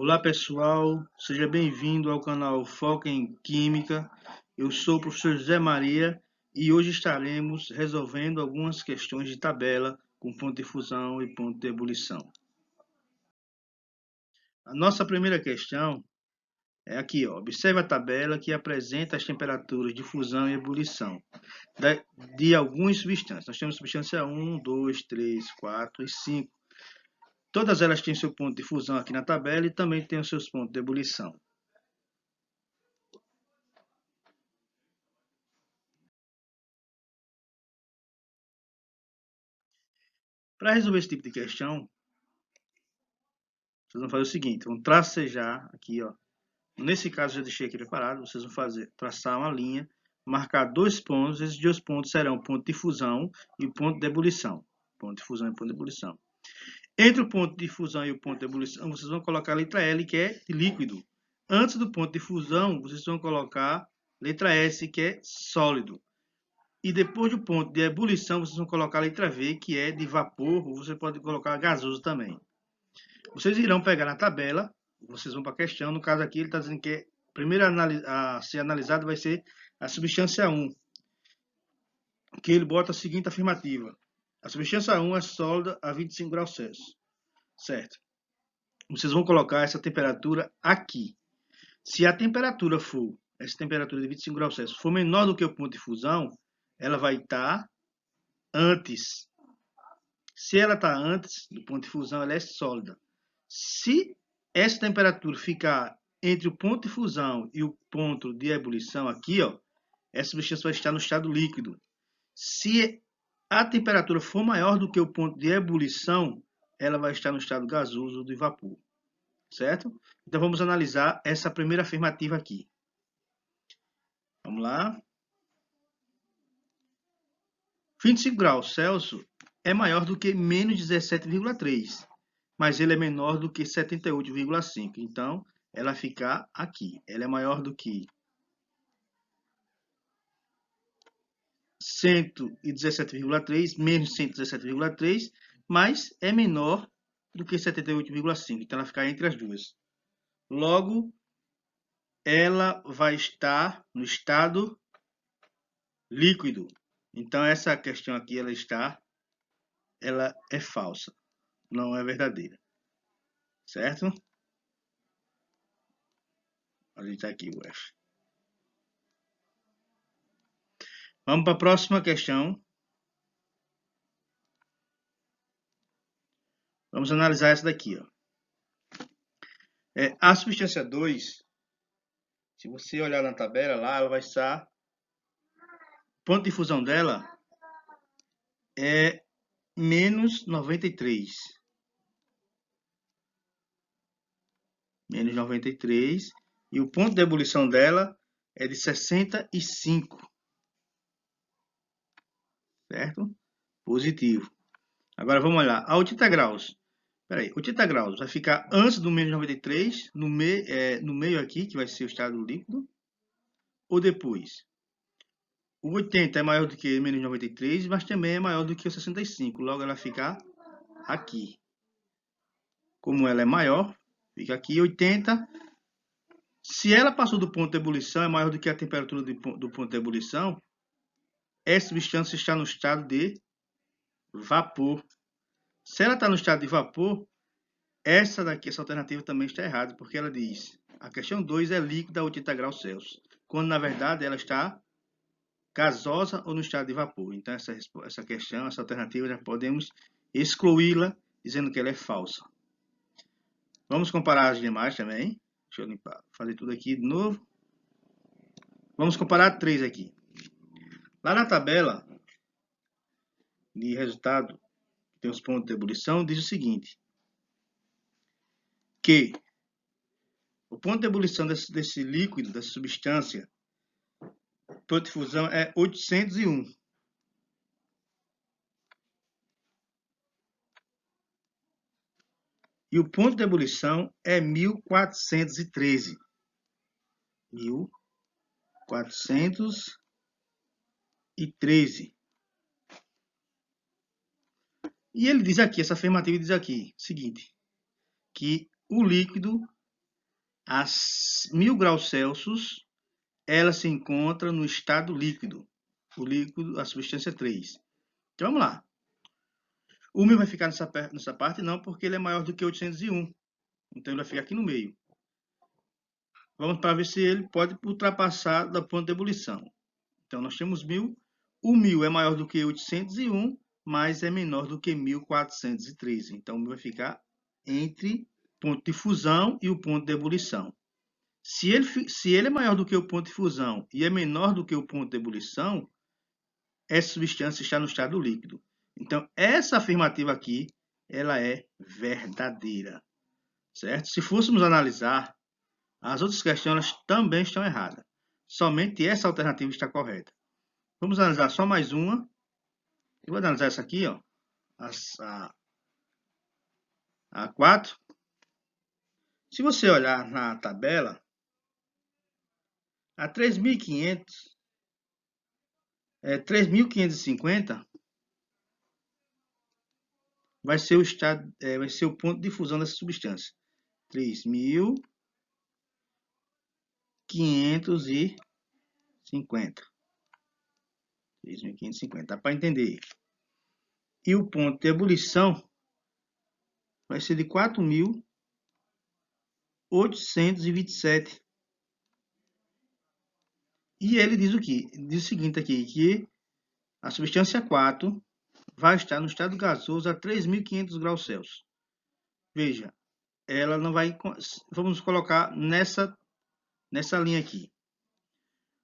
Olá pessoal, seja bem-vindo ao canal Foca em Química. Eu sou o professor José Maria e hoje estaremos resolvendo algumas questões de tabela com ponto de fusão e ponto de ebulição. A nossa primeira questão é aqui, ó. Observe a tabela que apresenta as temperaturas de fusão e ebulição de algumas substâncias. Nós temos substância 1, 2, 3, 4 e 5. Todas elas têm seu ponto de fusão aqui na tabela e também têm os seus pontos de ebulição. Para resolver esse tipo de questão, vocês vão fazer o seguinte, vão tracejar aqui, ó. Nesse caso, eu já deixei aqui preparado, vocês vão traçar uma linha, marcar dois pontos, esses dois pontos serão o ponto de fusão e o ponto de ebulição. Ponto de fusão e ponto de ebulição. Entre o ponto de fusão e o ponto de ebulição, vocês vão colocar a letra L, que é de líquido. Antes do ponto de fusão, vocês vão colocar letra S, que é sólido. E depois do ponto de ebulição, vocês vão colocar a letra V, que é de vapor, ou você pode colocar gasoso também. Vocês irão pegar na tabela, vocês vão para a questão, no caso aqui ele está dizendo que a primeira a ser analisada vai ser a substância 1, que ele bota a seguinte afirmativa. A substância 1 é sólida a 25 graus Celsius, certo? Vocês vão colocar essa temperatura aqui. Se a temperatura for, essa temperatura de 25 graus Celsius for menor do que o ponto de fusão, ela vai estar antes. Se ela está antes do ponto de fusão, ela é sólida. Se essa temperatura ficar entre o ponto de fusão e o ponto de ebulição aqui, ó, essa substância vai estar no estado líquido. Se a temperatura for maior do que o ponto de ebulição, ela vai estar no estado gasoso ou de vapor. Certo? Então vamos analisar essa primeira afirmativa aqui. Vamos lá. 25 graus Celsius é maior do que menos 17,3, mas ele é menor do que 78,5. Então, ela fica aqui. Ela é maior do que 117,3, menos 117,3, mas é menor do que 78,5. Então, ela fica entre as duas. Logo, ela vai estar no estado líquido. Então, essa questão aqui, ela é falsa, não é verdadeira. Certo? A gente tá aqui o F. Vamos para a próxima questão. Vamos analisar essa daqui, ó. A substância 2, se você olhar na tabela lá, ela vai estar... O ponto de fusão dela é menos 93. Menos 93. E o ponto de ebulição dela é de 65. Certo? Positivo. Agora vamos olhar. A 80 graus. Peraí, 80 graus vai ficar antes do menos 93, no meio aqui, que vai ser o estado líquido, ou depois? O 80 é maior do que menos 93, mas também é maior do que o 65. Logo, ela fica aqui. Como ela é maior, fica aqui 80. Se ela passou do ponto de ebulição, é maior do que a temperatura do ponto de ebulição, essa substância está no estado de vapor. Se ela está no estado de vapor, essa alternativa também está errada, porque ela diz, a questão 2 é líquida a 80 graus Celsius, quando na verdade ela está gasosa ou no estado de vapor. Então essa questão, essa alternativa, já podemos excluí-la, dizendo que ela é falsa. Vamos comparar as demais também. Deixa eu limpar, fazer tudo aqui de novo. Vamos comparar 3 aqui. Lá na tabela de resultado, que tem os pontos de ebulição, diz o seguinte, que o ponto de ebulição desse líquido, dessa substância, o ponto de fusão é 801. E o ponto de ebulição é 1413. 1413. E ele diz aqui, essa afirmativa diz aqui, o seguinte, que o líquido a 1000 graus Celsius, ela se encontra no estado líquido. O líquido, a substância 3. Então, vamos lá. O 1000 vai ficar nessa parte? Não, porque ele é maior do que 801. Então, ele vai ficar aqui no meio. Vamos para ver se ele pode ultrapassar da ponto de ebulição. Então, nós temos 1000. O 1000 é maior do que 801, mas é menor do que 1413. Então, o 1000 vai ficar entre o ponto de fusão e o ponto de ebulição. Se ele é maior do que o ponto de fusão e é menor do que o ponto de ebulição, essa substância está no estado líquido. Então, essa afirmativa aqui, ela é verdadeira, certo? Se fôssemos analisar, as outras questões também estão erradas. Somente essa alternativa está correta. Vamos analisar só mais uma. Eu vou analisar essa aqui, ó, a 4. Se você olhar na tabela, a 3.550 vai ser o ponto de fusão dessa substância. 3.550. 3.550, dá para entender. E o ponto de ebulição vai ser de 4.827. E ele diz o quê? Diz o seguinte aqui, que a substância 4 vai estar no estado gasoso a 3.500 graus Celsius. Veja, ela não vai... Vamos colocar nessa linha aqui.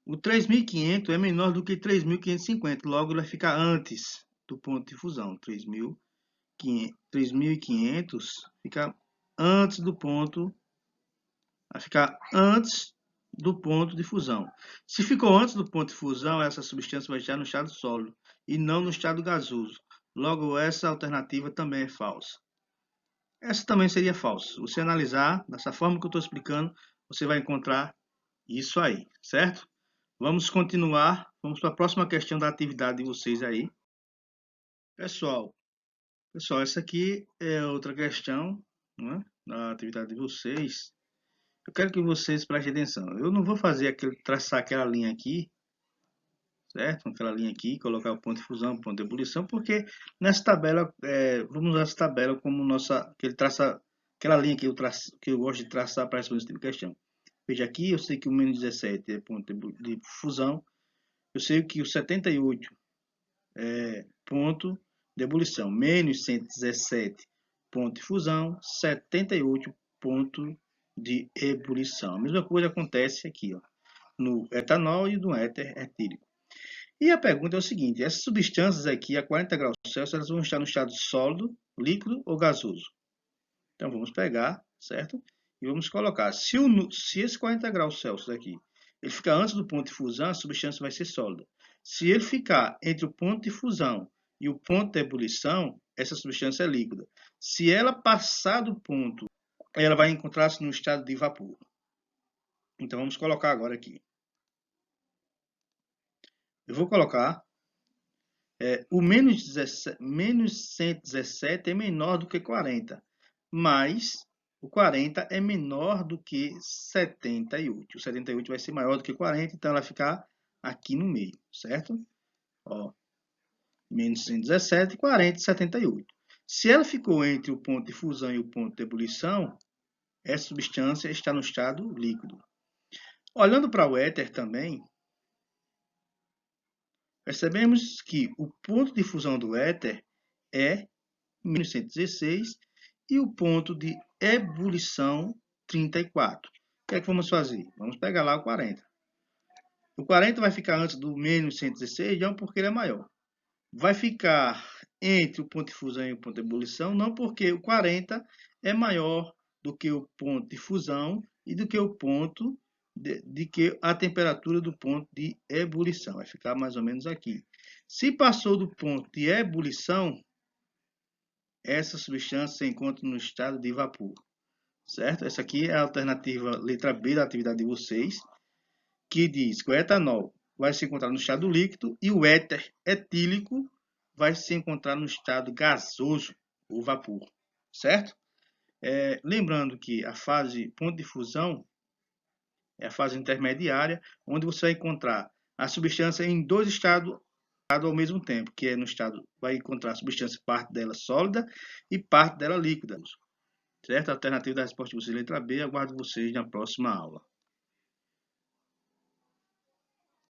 O 3.500 é menor do que 3.550, logo ele vai ficar antes do ponto de fusão. 3.500 fica antes do ponto, vai ficar antes do ponto de fusão. Se ficou antes do ponto de fusão, essa substância vai estar no estado sólido e não no estado gasoso. Logo, essa alternativa também é falsa. Essa também seria falsa. Se você analisar dessa forma que eu estou explicando, você vai encontrar isso aí, certo? Vamos continuar. Vamos para a próxima questão da atividade de vocês aí. Pessoal, essa aqui é outra questão, né, da atividade de vocês. Eu quero que vocês prestem atenção. Eu não vou traçar aquela linha aqui, certo? Aquela linha aqui, colocar o ponto de fusão, o ponto de ebulição, porque nessa tabela, vamos usar essa tabela como aquela linha que eu gosto de traçar para responder esse tipo de questão. Veja aqui, eu sei que o menos 17 é ponto de fusão, eu sei que o 78 é ponto de ebulição, menos 117 ponto de fusão, 78 ponto de ebulição. A mesma coisa acontece aqui, ó, no etanol e no éter etílico. E a pergunta é o seguinte: essas substâncias aqui a 40 graus Celsius, elas vão estar no estado sólido, líquido ou gasoso? Então vamos pegar, certo? E vamos colocar. Se esse 40 graus Celsius aqui, ele ficar antes do ponto de fusão, a substância vai ser sólida. Se ele ficar entre o ponto de fusão e o ponto de ebulição, essa substância é líquida. Se ela passar do ponto, ela vai encontrar-se no estado de vapor. Então vamos colocar agora aqui. Eu vou colocar o menos 117 é menor do que 40, mas o 40 é menor do que 78. O 78 vai ser maior do que 40, então ela vai ficar aqui no meio, certo? Ó, menos 117, 40 e 78. Se ela ficou entre o ponto de fusão e o ponto de ebulição, essa substância está no estado líquido. Olhando para o éter também, percebemos que o ponto de fusão do éter é menos 116 e o ponto de ebulição 34. O que é que vamos fazer? Vamos pegar lá o 40. O 40 vai ficar antes do menos 116, não porque ele é maior. Vai ficar entre o ponto de fusão e o ponto de ebulição, não porque o 40 é maior do que o ponto de fusão e do que o ponto de que a temperatura do ponto de ebulição. Vai ficar mais ou menos aqui. Se passou do ponto de ebulição, essa substância se encontra no estado de vapor, certo? Essa aqui é a alternativa letra B da atividade de vocês, que diz que o etanol vai se encontrar no estado líquido e o éter etílico vai se encontrar no estado gasoso, ou vapor, certo? Lembrando que a fase ponto de fusão é a fase intermediária, onde você vai encontrar a substância em dois estados ao mesmo tempo, que é no estado, vai encontrar a substância, parte dela sólida e parte dela líquida. Certo? A alternativa da resposta de vocês, letra B. Aguardo vocês na próxima aula.